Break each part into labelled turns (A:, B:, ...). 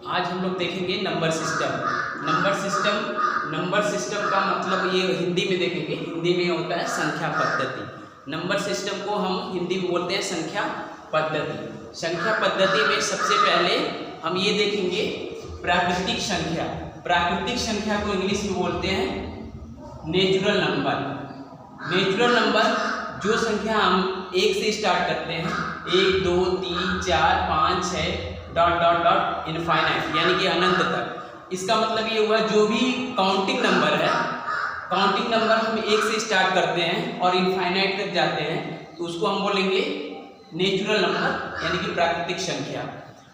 A: आज हम लोग देखेंगे नंबर सिस्टम। नंबर सिस्टम का मतलब ये हिंदी में देखेंगे, हिंदी में होता है संख्या पद्धति। नंबर सिस्टम को हम हिंदी में बोलते हैं संख्या पद्धति। संख्या पद्धति में सबसे पहले हम ये देखेंगे प्राकृतिक संख्या। प्राकृतिक संख्या को इंग्लिश में बोलते हैं नेचुरल नंबर। नेचुरल नंबर जो संख्या हम 1 से स्टार्ट करते हैं, 1 2 3 4 5 6 डॉट डॉट डॉट इनफाइनाइट यानी कि अनंत तक। इसका मतलब ये हुआ जो भी काउंटिंग नंबर है, काउंटिंग नंबर हम 1 से स्टार्ट करते हैं और इनफाइनाइट तक जाते हैं तो उसको हम बोलेंगे नेचुरल नंबर यानी कि प्राकृतिक संख्या।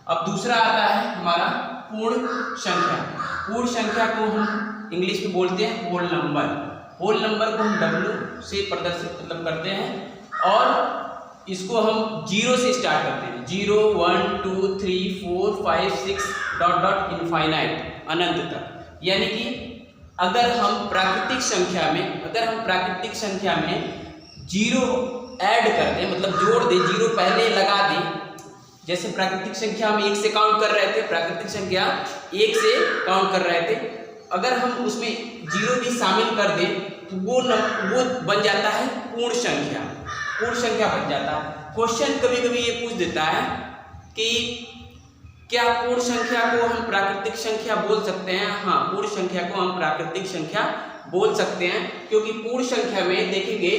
A: अब दूसरा आता है हमारा पूर्ण संख्या। पूर्ण संख्या को हम इंग्लिश में बोलते हैं होल नंबर। होल नंबर को हम W से प्रदर्शित करते हैं और इसको हम 0 से स्टार्ट करते हैं, 0 1 2 3 4 5 6 डॉट डॉट इनफाइनाइट अनंत तक। यानी कि अगर हम प्राकृतिक संख्या में 0 ऐड करते हैं, मतलब जोड़ दें, 0 पहले लगा दें। जैसे प्राकृतिक संख्या हम 1 से काउंट कर रहे थे, प्राकृतिक संख्या 1 से काउंट कर रहे थे, अगर हम उसमें 0 भी शामिल कर दें तो वो बन जाता है पूर्ण संख्या। पूर्ण संख्या बन जाता है। क्वेश्चन कभी कभी ये पूछ देता है कि क्या पूर्ण संख्या को हम प्राकृतिक संख्या बोल सकते हैं? हाँ, पूर्ण संख्या को हम प्राकृतिक संख्या बोल सकते हैं, क्योंकि पूर्ण संख्या में देखेंगे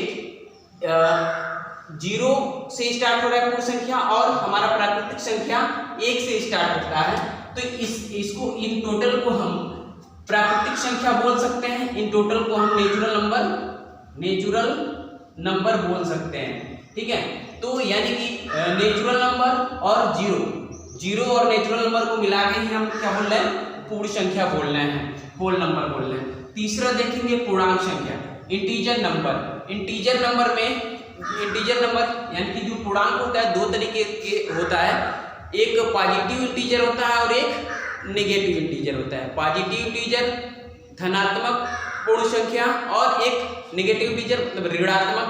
A: 0 से स्टार्ट हो रहा है पूर्ण संख्या और हमारा प्राकृतिक संख्या 1 से स्टार्ट होता है। तो इसको इन टोटल को हम प्राकृतिक संख्या बोल सकते हैं, इन टोटल को हम नेचुरल नंबर बोल सकते हैं। ठीक है, तो यानी कि नेचुरल नंबर और जीरो और नेचुरल नंबर को मिला के ही हम क्या बोल रहे हैं? पूर्ण संख्या बोल रहे हैं, होल नंबर बोल रहे हैं। तीसरा देखेंगे पूर्णांक संख्या, इंटीजर नंबर। इंटीजर नंबर यानी कि जो पूर्णांक होता है 2 तरीके के होता है, एक पॉजिटिव इंटीजर होता है और एक नेगेटिव इंटीजर होता है। पॉजिटिव इंटीजर धनात्मक पूर्ण संख्या और एक नेगेटिव इंटीजर मतलब ऋणात्मक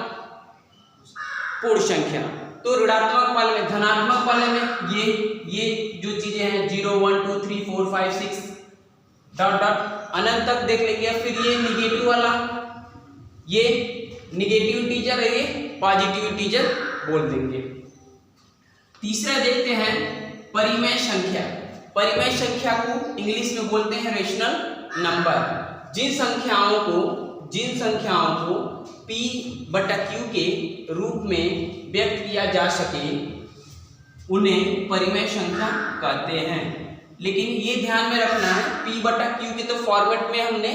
A: पूर्ण संख्या। तो ऋणात्मक वाले में, धनात्मक वाले में ये जो चीजें हैं 0 1 2 3 4 5 6 डॉट डॉट अनंत तक देख लेंगे। फिर ये नेगेटिव वाला, ये नेगेटिव इंटीजर है, ये पॉजिटिव इंटीजर बोल देंगे। तीसरा देखते हैं परिमेय संख्या। परिमेय संख्या को इंग्लिश में बोलते हैं रेशनल नंबर। जिन संख्याओं को P/Q के रूप में व्यक्त किया जा सके उन्हें परिमेय संख्या कहते हैं। लेकिन ये ध्यान में रखना है, P/Q के तो फॉर्मेट में हमने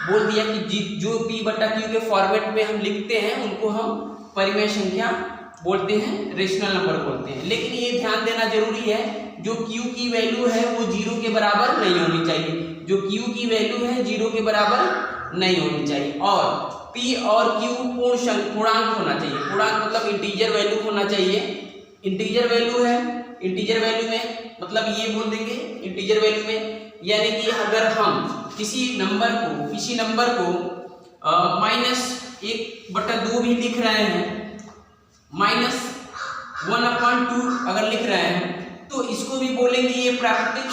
A: बोल दिया कि जो P/Q के फॉर्मेट में हम लिखते हैं उनको हम परिमेय संख्या बोलते हैं, रेशनल नंबर बोलते हैं। लेकिन ये ध्यान देना जरूरी है, जो Q की वैल्यू है वो 0 के बराबर नहीं होनी चाहिए। जो Q की वैल्यू है 0 के बराबर नहीं होनी चाहिए। और P और Q पूर्णांक होना चाहिए। पूर्णांक मतलब इंटीजर वैल्यू होना चाहिए। इंटीजर वैल्यू है, इंटीजर वैल्यू में मतलब ये बोल देंगे इंटीजर वैल्यू में, यानी कि अगर हम किसी नंबर को -1/2 भी लिख रहे हैं, -1/2 अगर लिख रहे हैं तो इसको भी बोलेंगे ये प्राकृतिक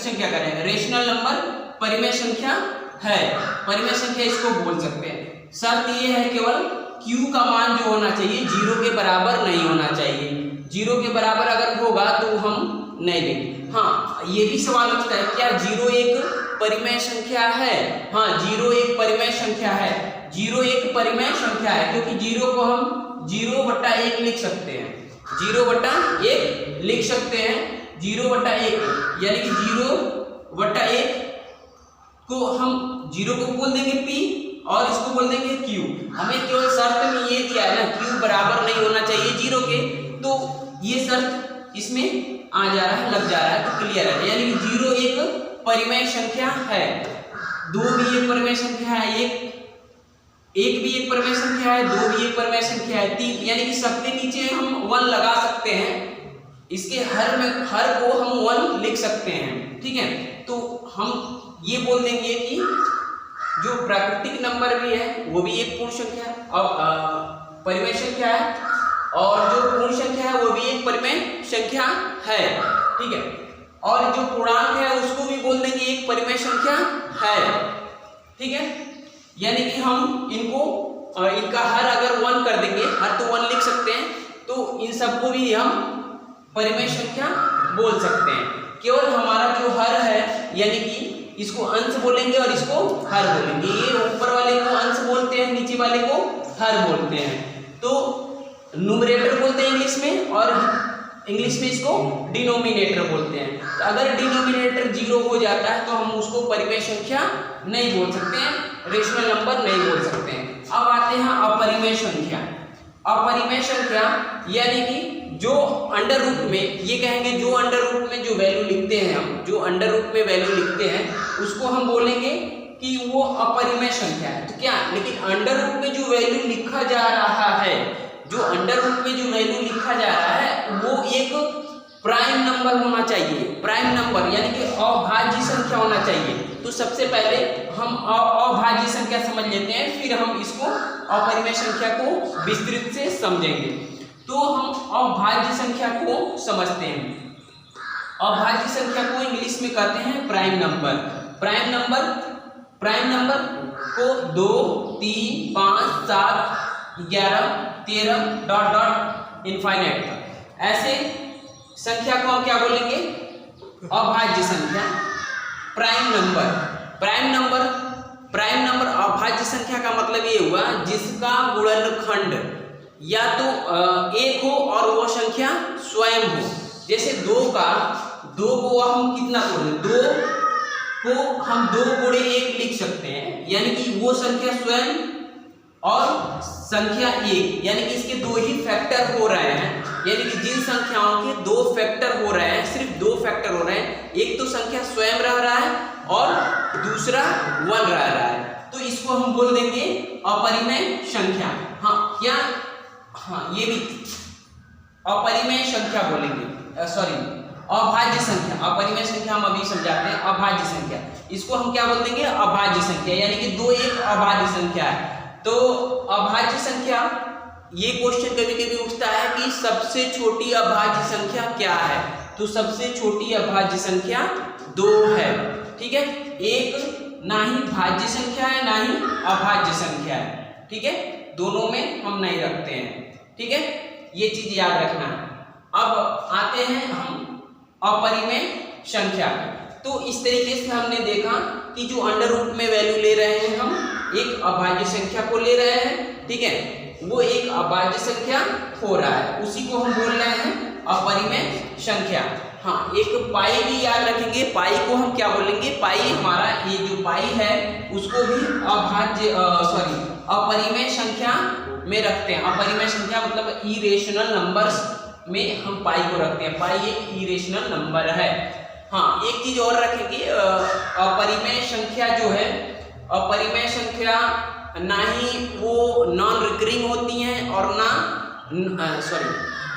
A: संख्या करेंगे, रेशनल नंबर परिमेय संख्या है, परिमेय संख्या इसको बोल सकते हैं। शर्त ये है केवल Q का मान जो होना चाहिए 0 के बराबर नहीं होना चाहिए। 0 के बराबर अगर होगा तो हम नहीं लेंगे। हाँ, ये भी सवाल उठता है, क्या 0 एक परिमेय संख्या है? हाँ, 0 एक परिमेय संख्या है। 0 एक परिमेय संख्या है क्योंकि 0 को हम 0/1 लिख सकते हैं, 0/1 लिख सकते हैं, 0/1 यानी कि 0/1 को हम 0 को बोल देंगे P और इसको बोल देंगे Q। हमें केवल शर्त में ये दिया है ना, Q बराबर नहीं होना चाहिए 0 के, तो ये शर्त इसमें आ जा रहा है, लग जा रहा है, तो क्लियर है। यानी कि 0 एक परिमेय संख्या है, 2 भी एक परिमेय संख्या है, एक भी एक परिमेय संख्या है, 2 भी एक परिमेय संख्या है, 3 यानी कि सबके नीचे हम 1 लगा सकते हैं, इसके हर को हम 1 लिख सकते हैं। ठीक है, तो हम ये बोल देंगे कि जो प्राकृतिक नंबर भी है वो भी एक पूर्ण संख्या है और परिमेय संख्या है, और जो पूर्ण संख्या है वो भी एक परिमेय संख्या है। ठीक है, और जो पूर्णांक है उसको भी बोल देंगे एक परिमेय संख्या है, ठीक है। यानी कि हम इनको इनका हर अगर 1 कर देंगे, हर तो 1 लिख सकते हैं, तो इन सबको भी हम परिमेय संख्या बोल सकते हैं। केवल हमारा जो हर है यानी कि इसको अंश बोलेंगे और इसको हर बोलेंगे। ये ऊपर वाले को अंश बोलते हैं, नीचे वाले को हर बोलते हैं। तो न्यूमरेटर बोलते हैं इंग्लिश में, और इंग्लिश में इसको डिनोमिनेटर बोलते हैं। तो अगर डिनोमिनेटर 0 हो जाता है तो हम उसको परिमेय संख्या नहीं बोल सकते हैं, रेशनल नंबर नहीं बोल सकते हैं। अब आते हैं अपरिमेय संख्या। अपरिमेय संख्या यानी कि जो अंडर रूट में, ये कहेंगे जो अंडर रूट में जो वैल्यू लिखते हैं, हम जो अंडर रूट में वैल्यू लिखते हैं उसको हम बोलेंगे कि वो अपरिमेय संख्या है। तो क्या, लेकिन अंडर रूट में जो वैल्यू लिखा जा रहा है, जो अंडर रूट में जो वैल्यू लिखा जा रहा है वो एक प्राइम नंबर होना चाहिए। प्राइम नंबर यानी कि अभाज्य संख्या होना चाहिए। तो सबसे पहले हम अभाज्य संख्या समझ लेते हैं, फिर हम इसको अपरिमेय संख्या को विस्तृत से समझेंगे। तो हम अभाज्य संख्या को समझते हैं। अभाज्य संख्या को इंग्लिश में कहते हैं प्राइम नंबर। प्राइम नंबर को 2, 3, 5, 7, 11, 13 डॉट डॉट इनफाइनाइट तक, ऐसे संख्या को हम क्या बोलेंगे? अभाज्य संख्या। प्राइम नंबर अभाज्य संख्या का मतलब ये हुआ जिसका गुणनखंड या तो एक हो और वो संख्या स्वयं हो। जैसे 2 को हम कितना तोड़ें, 2 को हम 2 गुणे 1 लिख सकते हैं, यानी कि वो संख्या स्वयं और संख्या 1, यानी कि इसके 2 ही फैक्टर हो रहे हैं। यानी कि जिन संख्याओं के 2 फैक्टर हो रहे हैं, सिर्फ 2 फैक्टर हो रहे हैं, एक तो संख्या स्वयं रह रहा है और दूसरा 1 रह रहा है, तो इसको हम बोल देंगे अपरिमेय संख्या। ये भी अपरिमेय संख्या बोलेंगे, अभाज्य संख्या। अपरिमेय संख्या हम अभी समझाते हैं। अभाज्य संख्या, इसको हम क्या बोल देंगे? अभाज्य संख्या, यानी कि 2 एक अभाज्य संख्या है। तो अभाज्य संख्या, ये क्वेश्चन कभी कभी उठता है कि सबसे छोटी अभाज्य संख्या क्या है? तो सबसे छोटी अभाज्य संख्या 2 है, ठीक है। एक ना ही भाज्य संख्या है ना ही अभाज्य संख्या है, ठीक है, दोनों में हम नहीं रखते हैं, ठीक है, ये चीज याद रखना है। अब आते हैं हम अपरिमेय संख्या। तो इस तरीके से हमने देखा कि जो अंडर रूट में वैल्यू ले रहे हैं, हम एक अभाज्य संख्या को ले रहे हैं, ठीक है, वो एक अभाज्य संख्या हो रहा है, उसी को हम बोल रहे हैं अपरिमेय संख्या। हाँ, एक पाई भी याद रखेंगे। पाई को हम क्या बोलेंगे? पाई हमारा ये जो पाई है उसको भी अपरिमेय संख्या में रखते हैं। अपरिमेय संख्या मतलब इरेशनल नंबर्स में हम पाई को रखते हैं। पाई एक इरेशनल नंबर है। हाँ, एक चीज और रखेंगे, अपरिमेय संख्या जो है, अपरिमेय संख्या ना ही वो नॉन रिकरिंग होती हैं और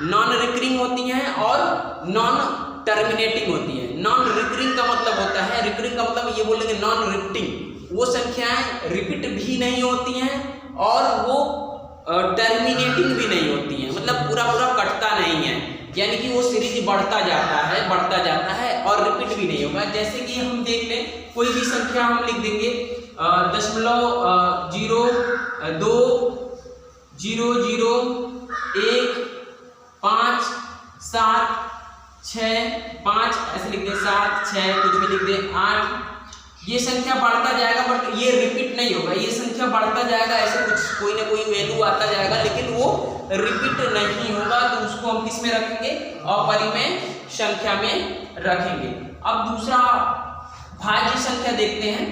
A: नॉन रिकरिंग होती हैं और नॉन टर्मिनेटिंग होती है। नॉन रिकरिंग का मतलब होता है, रिकरिंग का मतलब ये बोलेंगे नॉन रिपीटिंग, वो संख्याएं रिपीट भी नहीं होती हैं और वो टर्मिनेटिंग भी नहीं होती हैं, मतलब पूरा कटता नहीं है, यानी कि वो सीरीज बढ़ता जाता है और रिपीट भी नहीं होगा। जैसे कि हम देख लें, कोई भी संख्या हम लिख देंगे 0.0 2 0 0 1 5 7 6 5 ऐसे लिख दे, 7 6 कुछ भी लिख दे, 8, ये संख्या बढ़ता जाएगा बट ये रिपीट नहीं होगा। ये संख्या बढ़ता जाएगा, ऐसे कुछ कोई ना कोई वैल्यू आता जाएगा, लेकिन वो रिपीट नहीं होगा। तो उसको हम किस में रखेंगे? अपरिमेय संख्या में रखेंगे। अब दूसरा भाज्य संख्या देखते हैं।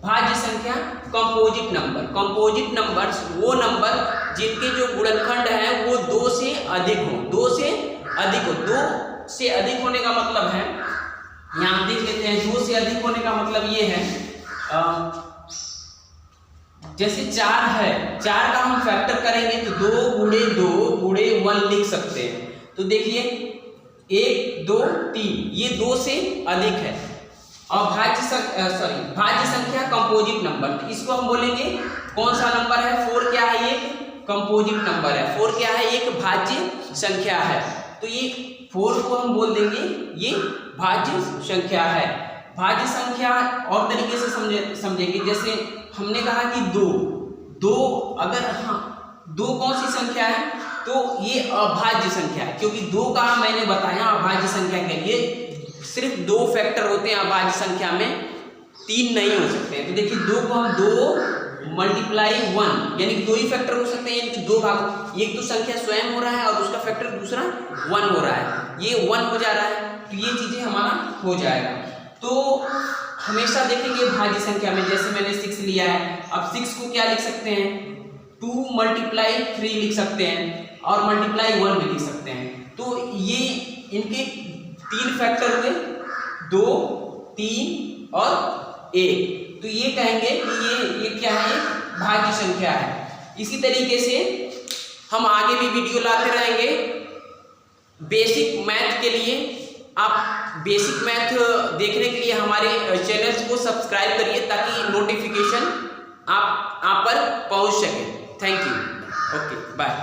A: भाज्य संख्या कंपोजिट नंबर। कंपोजिट नंबर्स वो नंबर जिनके जो गुणनखंड है वो 2 से अधिक हो। 2 से अधिक होने का मतलब है, यहाँ देख लेते हैं, 2 से अधिक होने का मतलब ये है, जैसे 4 है, 4 का हम फैक्टर करेंगे तो 2 गुणे 1 लिख सकते हैं। तो देखिए 1 2 3, ये 2 से अधिक है। और भाज्य संख्या कंपोजिट नंबर, तो इसको हम बोलेंगे कौन सा नंबर है? 4 क्या है? एक कंपोजिट नंबर है। 4 क्या है? एक भाज्य संख्या है। तो ये 4 को हम बोल देंगे ये भाज्य संख्या है। भाज्य संख्या और तरीके से समझेंगे, जैसे हमने कहा कि 2 अगर हाँ 2 कौन सी संख्या है, तो ये अभाज्य संख्या है, क्योंकि 2 का मैंने बताया अभाज्य संख्या के लिए सिर्फ 2 फैक्टर होते हैं अभाज्य संख्या में, 3 नहीं हो सकते हैं। तो देखिए 2 को हम 2 मल्टीप्लाई 1 यानी 2 ही फैक्टर हो सकते हैं, यानी कि 2 भाग, एक तो संख्या स्वयं हो रहा है और उसका फैक्टर दूसरा 1 हो रहा है, ये 1 हो जा रहा है, तो ये चीजें हमारा हो जाएगा। तो हमेशा देखेंगे भाज्य संख्या में, जैसे मैंने 6 लिया है, अब 6 को क्या लिख सकते हैं, 2 मल्टीप्लाई 3 लिख सकते हैं और मल्टीप्लाई 1 भी लिख सकते हैं। तो ये इनके 3 फैक्टर हुए, 2, 3 और 1, तो ये कहेंगे कि ये क्या है, भाज्य संख्या है। इसी तरीके से हम आगे भी वीडियो लाते रहेंगे बेसिक मैथ के लिए। आप बेसिक मैथ देखने के लिए हमारे चैनल्स को सब्सक्राइब करिए ताकि नोटिफिकेशन आप पर पहुंच सके। Thank you. Okay bye.